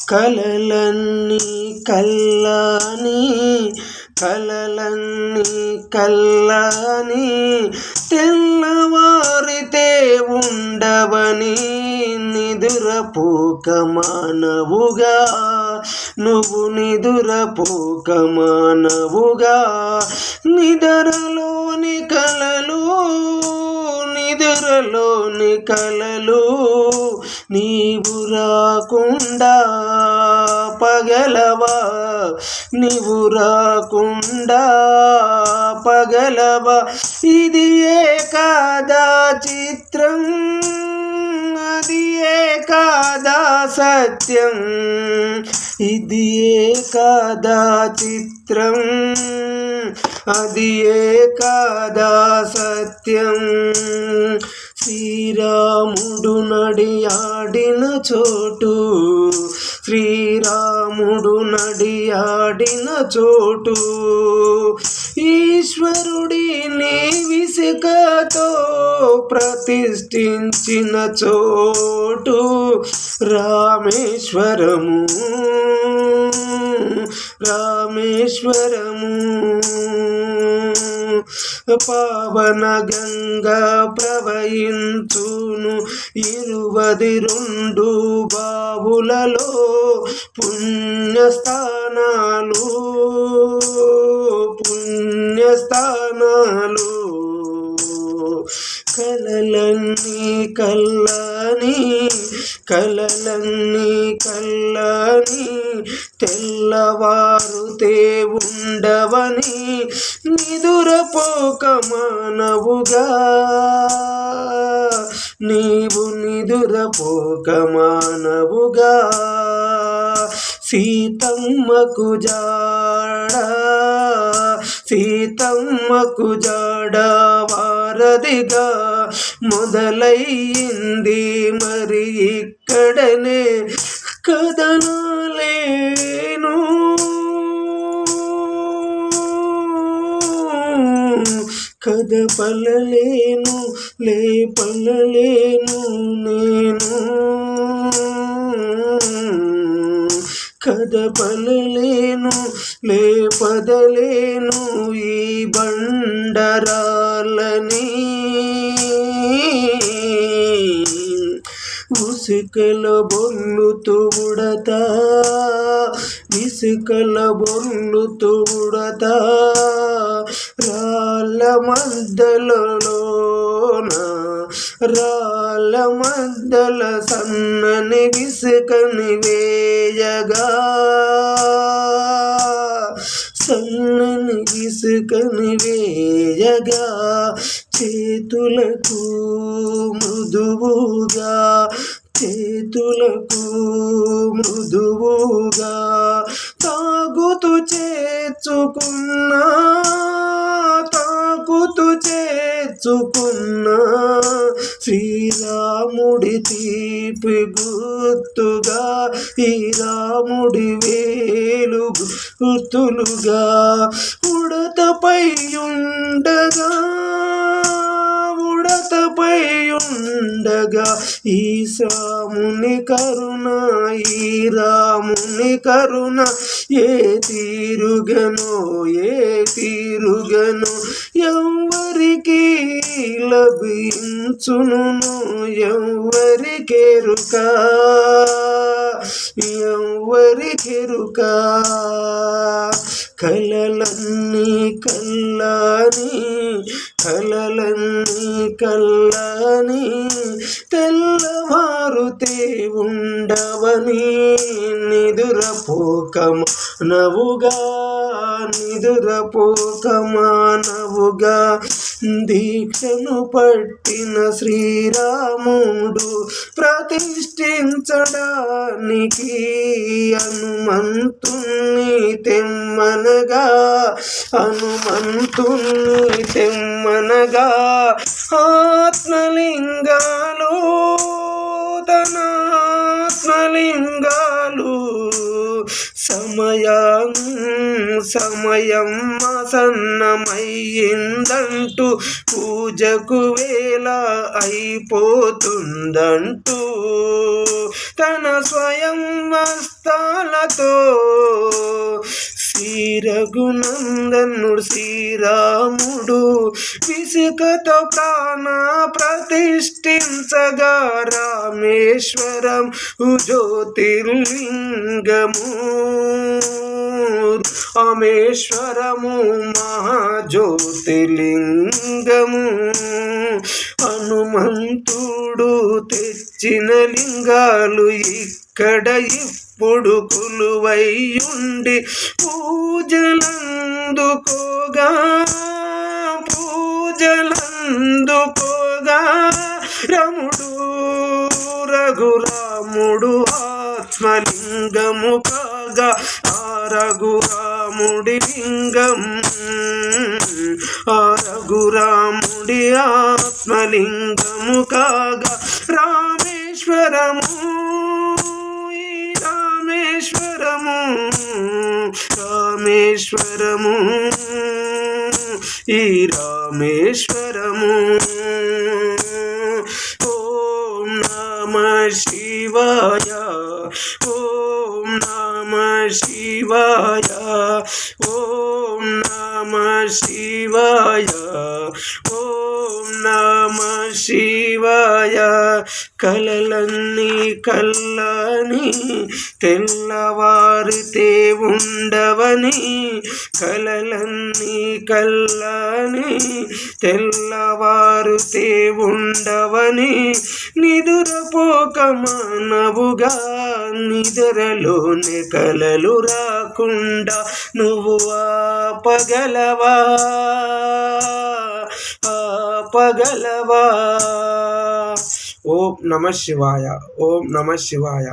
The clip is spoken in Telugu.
కలలన్నీ కల్లాని తెల్లవారితే ఉండవని నిదురపోక మానవుగా నువ్వు నిదురపోక మానవుగా నిద్రలోని కలలు నీవు రాకుండా పగలవా ఇది ఏ కాదా చిత్రం అది ఏ కాదా సత్యం ఇది ఏ కాదా చిత్రం అది ఏ కాదా సత్యం శ్రీరాముడు నడియాడిన చోటు ఈశ్వరుడి విసుకతో ప్రతిష్ఠించిన చోటు రామేశ్వరము పావన గంగా ప్రవహించును 22 బావులలో పుణ్యస్థానాలు కలలన్నీ కల్లాని తెల్లవారుతే ఉండవని నిదురపోక మానవుగా నీవు నిదురపోక మానవుగా సీతమ్మకు జాడ వారధిగా మొదలయ్యింది మరి ఇక్కడనే కదనాలేను కదపలలేను లేపలలేను నేను కదపలలేను లేపదలేను ఈ బండరాలని ఉసుకల బొర్లుతూ ఉడతా రాళ్ళ మద్దల సన్నని విసుకని వేయగా చేతులకు మృదువుగా తాగుతూ చేర్చుకున్న శ్రీరాముడి తీపి గుర్తుగా ఈ రాముడి వేలు గుర్తులుగా ఉడతపై ఉండగా ఈ రాముని కరుణ ఏ తీరుగనో ఎవ్వరికి లభించును ఎవ్వరికెరుక కలలన్నీ కల్లాని తెల్లవారుతే ఉండవని నిదురపోక మానవుగా దీక్షను పట్టిన శ్రీరాముడు ప్రతిష్ఠించడానికి హనుమంతుణ్ణి తెమ్మనగా సమయం ఆసన్నమయ్యిందంటూ పూజకు వేళ అయిపోతుందంటూ తన స్వయం వస్తాలతో శ్రీరఘునందనుడు శ్రీరాముడు విసుకతో ప్రాణ ప్రతిష్ఠించగా రామేశ్వరం జ్యోతిర్లింగము రామేశ్వరము మహాజ్యోతిర్లింగము హనుమంతుడు తెచ్చిన లింగాలు ఇక్కడ ఇప్పుడు కొలువైయుండి పూజలందుకోగా రముడు రఘురాముడు ఆత్మలింగము కాగా ఆ రఘురాముడి లింగం ఆ రఘురాముడి ఆత్మలింగము కాగా రామేశ్వరము రామేశ్వరము ఈ రామేశ్వరము. ఓం నమః శివాయ ఓం నమః శివాయ ఓం నమః శివాయ ఓం నమః శివాయ. కలలన్నీ కల్లని తెల్లవారితే ఉండవని కలలన్నీ కల్లని తెల్లవారితే ఉండవని నిదురపోకమానవుగా నిద్రలోనే కలలు రాకుండా నువ్వు ఆపగలవా ఆపగలవా. ఓం నమః శివాయ ఓం నమః శివాయ.